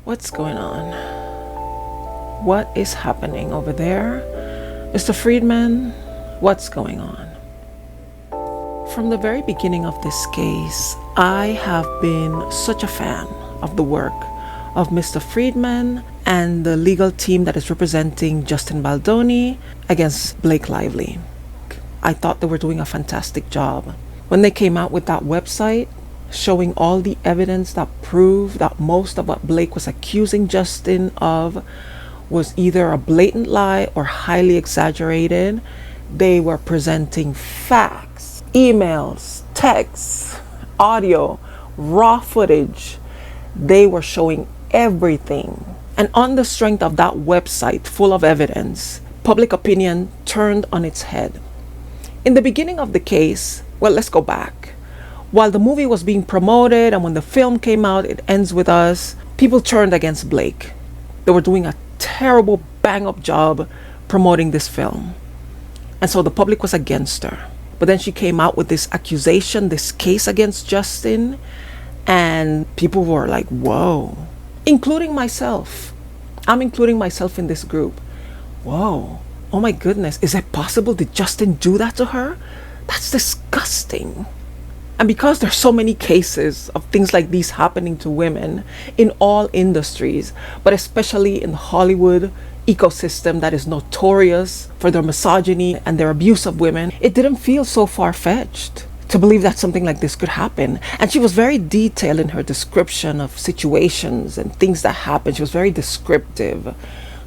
What's going on? What is happening over there? Mr. Freedman, what's going on? From the very beginning of this case, I have been such a fan of the work of Mr. Freedman and the legal team that is representing Justin Baldoni against Blake Lively. I thought they were doing a fantastic job. When they came out with that website showing all the evidence that proved that most of what Blake was accusing Justin of was either a blatant lie or highly exaggerated, they were presenting facts, emails, texts, audio, raw footage. They were showing everything. And on the strength of that website full of evidence, public opinion turned on its head. In the beginning of the case, well, let's go back. While the movie was being promoted and when the film came out, It Ends With Us, people turned against Blake. They were doing a terrible bang-up job promoting this film. And so the public was against her. But then she came out with this accusation, this case against Justin, and people were like, whoa. Including myself. I'm including myself in this group. Whoa. Oh my goodness. Is it possible? Did Justin do that to her? That's disgusting. And because there's so many cases of things like these happening to women in all industries, but especially in the Hollywood ecosystem that is notorious for their misogyny and their abuse of women, it didn't feel so far-fetched to believe that something like this could happen. And she was very detailed in her description of situations and things that happened. She was very descriptive.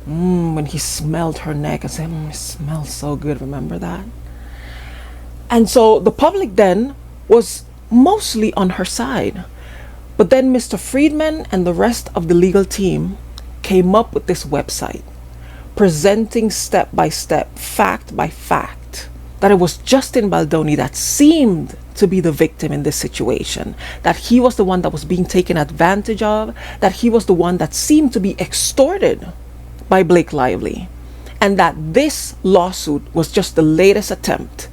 When he smelled her neck and said, it smells so good, remember that? And so the public then was mostly on her side. But then Mr. Freedman and the rest of the legal team came up with this website, presenting step by step, fact by fact, that it was Justin Baldoni that seemed to be the victim in this situation, that he was the one that was being taken advantage of, that he was the one that seemed to be extorted by Blake Lively, and that this lawsuit was just the latest attempt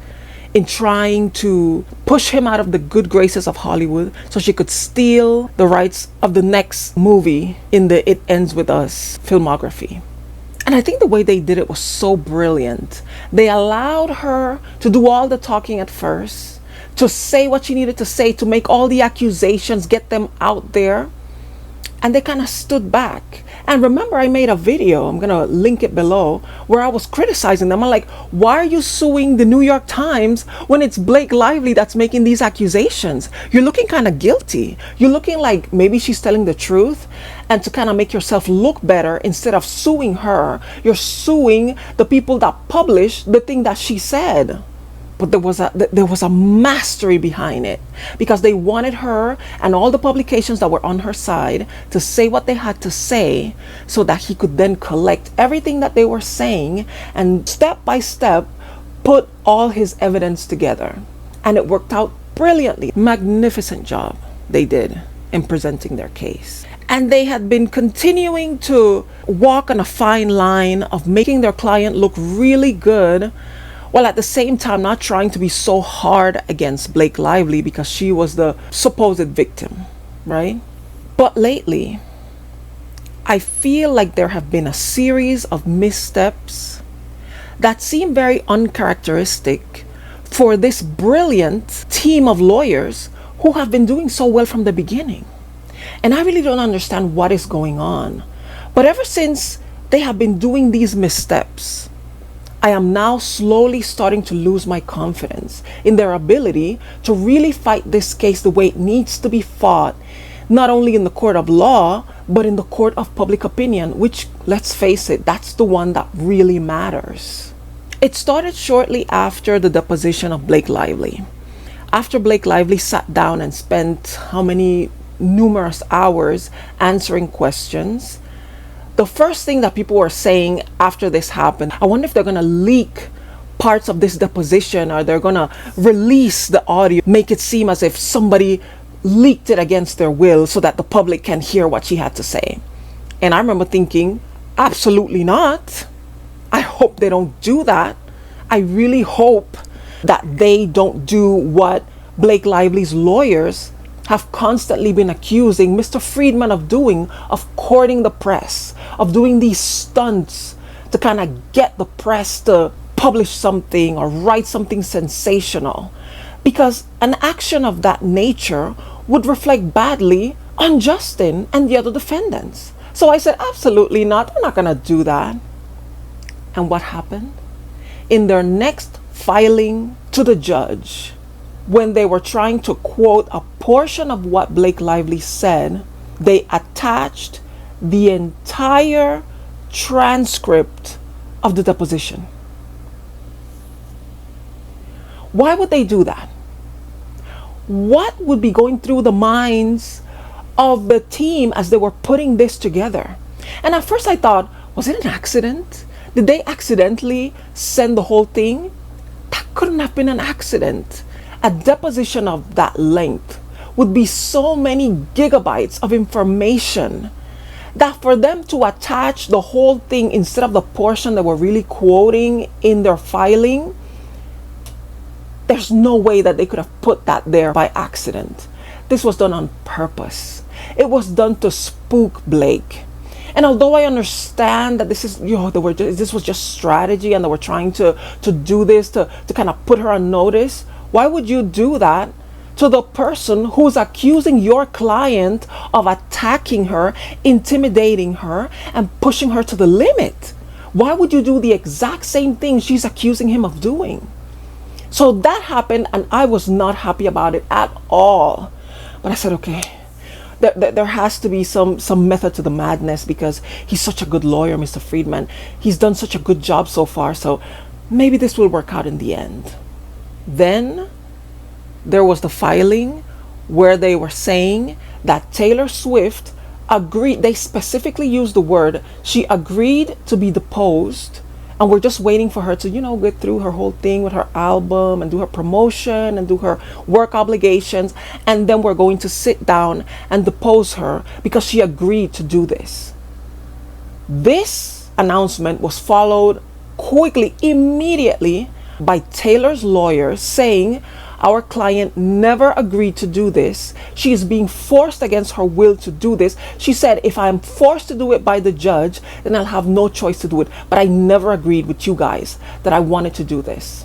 in trying to push him out of the good graces of Hollywood so she could steal the rights of the next movie in the It Ends With Us filmography. And I think the way they did it was so brilliant. They allowed her to do all the talking at first, to say what she needed to say, to make all the accusations, get them out there. And they kind of stood back. And remember, I made a video, I'm going to link it below, where I was criticizing them. I'm like, why are you suing the New York Times when it's Blake Lively that's making these accusations? You're looking kind of guilty. You're looking like maybe she's telling the truth. And to kind of make yourself look better, instead of suing her, you're suing the people that published the thing that she said. But there was a mastery behind it, because they wanted her and all the publications that were on her side to say what they had to say so that he could then collect everything that they were saying and step by step put all his evidence together. And it worked out brilliantly. Magnificent job they did in presenting their case. And they had been continuing to walk on a fine line of making their client look really good, while at the same time not trying to be so hard against Blake Lively because she was the supposed victim, right? But lately, I feel like there have been a series of missteps that seem very uncharacteristic for this brilliant team of lawyers who have been doing so well from the beginning. And I really don't understand what is going on. But ever since they have been doing these missteps, I am now slowly starting to lose my confidence in their ability to really fight this case the way it needs to be fought, not only in the court of law, but in the court of public opinion, which, let's face it, that's the one that really matters. It started shortly after the deposition of Blake Lively. After Blake Lively sat down and spent how many numerous hours answering questions, the first thing that people were saying after this happened, I wonder if they're going to leak parts of this deposition, or they're going to release the audio, make it seem as if somebody leaked it against their will so that the public can hear what she had to say. And I remember thinking, absolutely not. I hope they don't do that. I really hope that they don't do what Blake Lively's lawyers have constantly been accusing Mr. Freedman of doing, of courting the press, of doing these stunts to kind of get the press to publish something or write something sensational. Because an action of that nature would reflect badly on Justin and the other defendants. So I said, absolutely not. I'm not going to do that. And what happened? In their next filing to the judge, when they were trying to quote a portion of what Blake Lively said, they attached the entire transcript of the deposition. Why would they do that? What would be going through the minds of the team as they were putting this together? And at first I thought, was it an accident? Did they accidentally send the whole thing? That couldn't have been an accident. A deposition of that length would be so many gigabytes of information that for them to attach the whole thing instead of the portion that were really quoting in their filing, there's no way that they could have put that there by accident. This was done on purpose. It was done to spook Blake. And although I understand that this is, this was just strategy and they were trying to do this to kind of put her on notice, why would you do that to the person who's accusing your client of attacking her, intimidating her, and pushing her to the limit? Why would you do the exact same thing she's accusing him of doing? So that happened, and I was not happy about it at all. But I said, okay, there has to be some method to the madness, because he's such a good lawyer, Mr. Freedman. He's done such a good job so far, so maybe this will work out in the end. Then there was the filing where they were saying that Taylor Swift agreed. They specifically used the word, she agreed to be deposed, and we're just waiting for her to, get through her whole thing with her album and do her promotion and do her work obligations. And then we're going to sit down and depose her because she agreed to do this. This announcement was followed quickly, immediately, by Taylor's lawyer saying, our client never agreed to do this. She is being forced against her will to do this. She said, if I'm forced to do it by the judge, then I'll have no choice to do it. But I never agreed with you guys that I wanted to do this.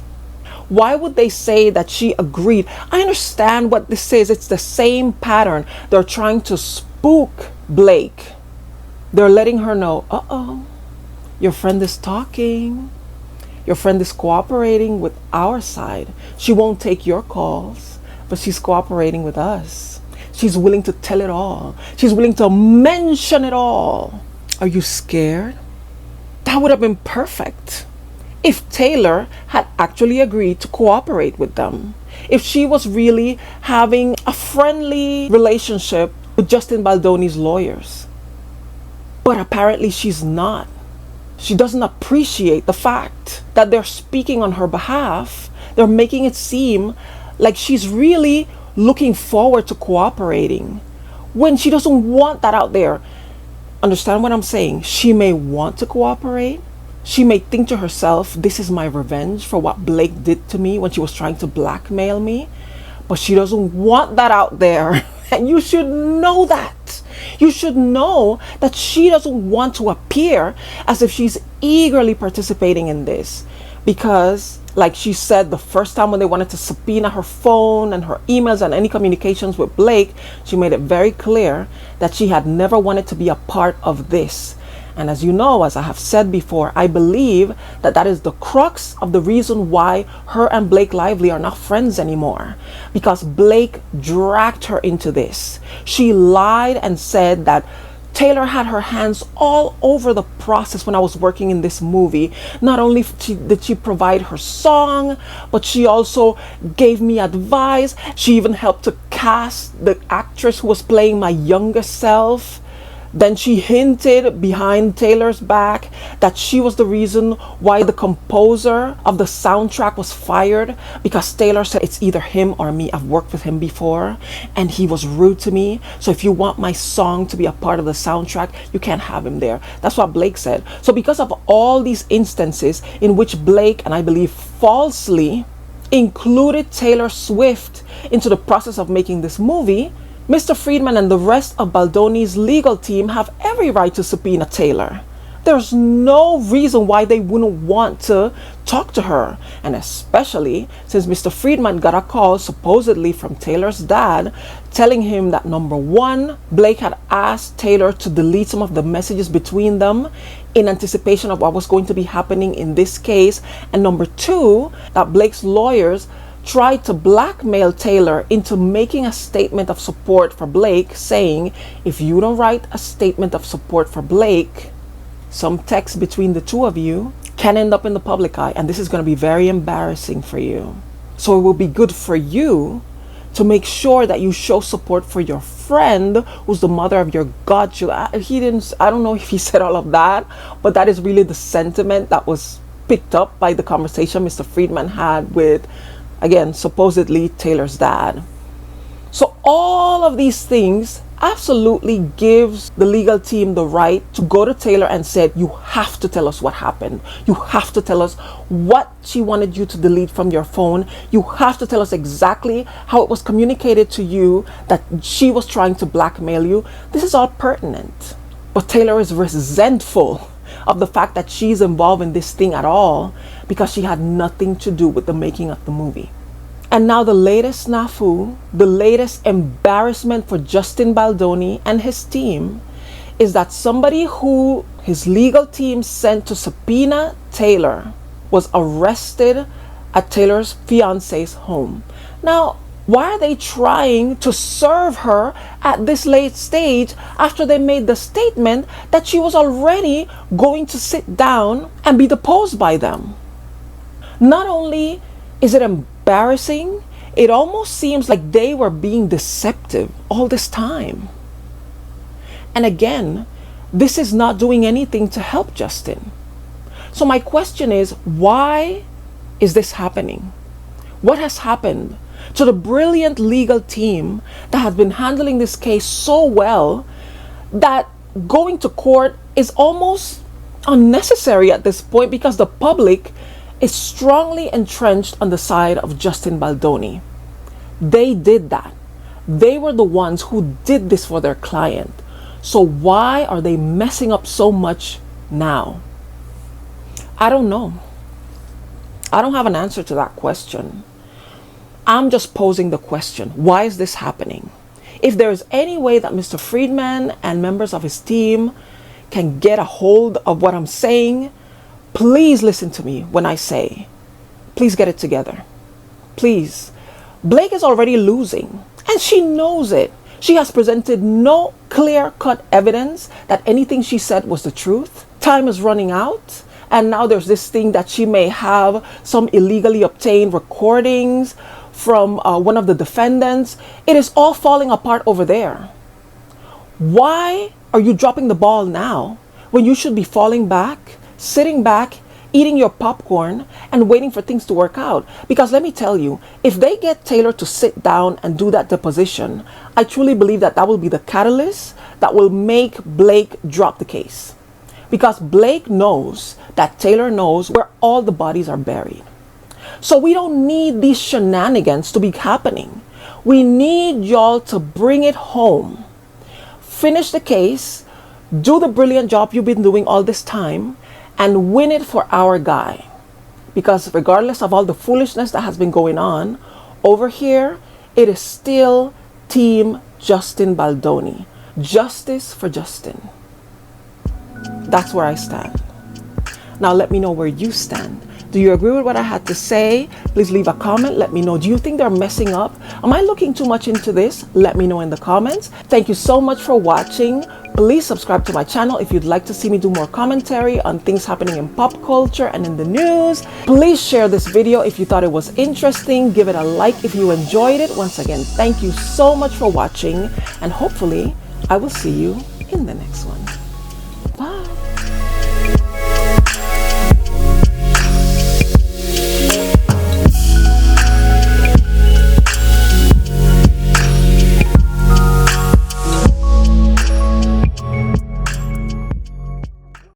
Why would they say that she agreed? I understand what this is. It's the same pattern. They're trying to spook Blake. They're letting her know, your friend is talking. Your friend is cooperating with our side. She won't take your calls, but she's cooperating with us. She's willing to tell it all. She's willing to mention it all. Are you scared? That would have been perfect if Taylor had actually agreed to cooperate with them. If she was really having a friendly relationship with Justin Baldoni's lawyers. But apparently she's not. She doesn't appreciate the fact that they're speaking on her behalf. They're making it seem like she's really looking forward to cooperating when she doesn't want that out there. Understand what I'm saying? She may want to cooperate. She may think to herself, this is my revenge for what Blake did to me when she was trying to blackmail me. But she doesn't want that out there. And you should know that. You should know that she doesn't want to appear as if she's eagerly participating in this. Because, like she said the first time when they wanted to subpoena her phone and her emails and any communications with Blake, she made it very clear that she had never wanted to be a part of this. And as you know, as I have said before, I believe that that is the crux of the reason why her and Blake Lively are not friends anymore. Because Blake dragged her into this. She lied and said that Taylor had her hands all over the process when I was working in this movie. Not only did she provide her song, but she also gave me advice. She even helped to cast the actress who was playing my younger self. Then she hinted behind Taylor's back that she was the reason why the composer of the soundtrack was fired, because Taylor said, it's either him or me. I've worked with him before and he was rude to me. So if you want my song to be a part of the soundtrack, you can't have him there. That's what Blake said. So because of all these instances in which Blake, and I believe falsely, included Taylor Swift into the process of making this movie, Mr. Freedman and the rest of Baldoni's legal team have every right to subpoena Taylor. There's no reason why they wouldn't want to talk to her, and especially since Mr. Freedman got a call supposedly from Taylor's dad telling him that number one, Blake had asked Taylor to delete some of the messages between them in anticipation of what was going to be happening in this case, and number two, that Blake's lawyers tried to blackmail Taylor into making a statement of support for Blake, saying, if you don't write a statement of support for Blake, some text between the two of you can end up in the public eye, and this is going to be very embarrassing for you. So it will be good for you to make sure that you show support for your friend who's the mother of your godchildren. I don't know if he said all of that, but that is really the sentiment that was picked up by the conversation Mr. Freedman had with, again, supposedly Taylor's dad. So all of these things absolutely gives the legal team the right to go to Taylor and said, you have to tell us what happened. You have to tell us what she wanted you to delete from your phone. You have to tell us exactly how it was communicated to you that she was trying to blackmail you. This is all pertinent. But Taylor is resentful of the fact that she's involved in this thing at all because she had nothing to do with the making of the movie. And now the latest snafu, the latest embarrassment for Justin Baldoni and his team is that somebody who his legal team sent to subpoena Taylor was arrested at Taylor's fiance's home. Now, why are they trying to serve her at this late stage after they made the statement that she was already going to sit down and be deposed by them? Not only is it embarrassing, it almost seems like they were being deceptive all this time. And again, this is not doing anything to help Justin. So my question is, why is this happening? What has happened to the brilliant legal team that has been handling this case so well that going to court is almost unnecessary at this point because the public is strongly entrenched on the side of Justin Baldoni? They did that. They were the ones who did this for their client. So why are they messing up so much now? I don't know. I don't have an answer to that question. I'm just posing the question. Why is this happening? If there is any way that Mr. Freedman and members of his team can get a hold of what I'm saying, please listen to me when I say, please get it together. Please. Blake is already losing, and she knows it. She has presented no clear-cut evidence that anything she said was the truth. Time is running out, and now there's this thing that she may have some illegally obtained recordings from one of the defendants. It is all falling apart over there. Why are you dropping the ball now when you should be falling back, sitting back, eating your popcorn and waiting for things to work out? Because let me tell you, if they get Taylor to sit down and do that deposition, I truly believe that that will be the catalyst that will make Blake drop the case. Because Blake knows that Taylor knows where all the bodies are buried. So we don't need these shenanigans to be happening. We need y'all to bring it home. Finish the case, do the brilliant job you've been doing all this time, and win it for our guy. Because regardless of all the foolishness that has been going on, over here, it is still Team Justin Baldoni. Justice for Justin. That's where I stand. Now let me know where you stand. Do you agree with what I had to say? Please leave a comment. Let me know. Do you think they're messing up? Am I looking too much into this? Let me know in the comments. Thank you so much for watching. Please subscribe to my channel if you'd like to see me do more commentary on things happening in pop culture and in the news. Please share this video if you thought it was interesting. Give it a like if you enjoyed it. Once again, thank you so much for watching, and hopefully I will see you in the next one. Bye.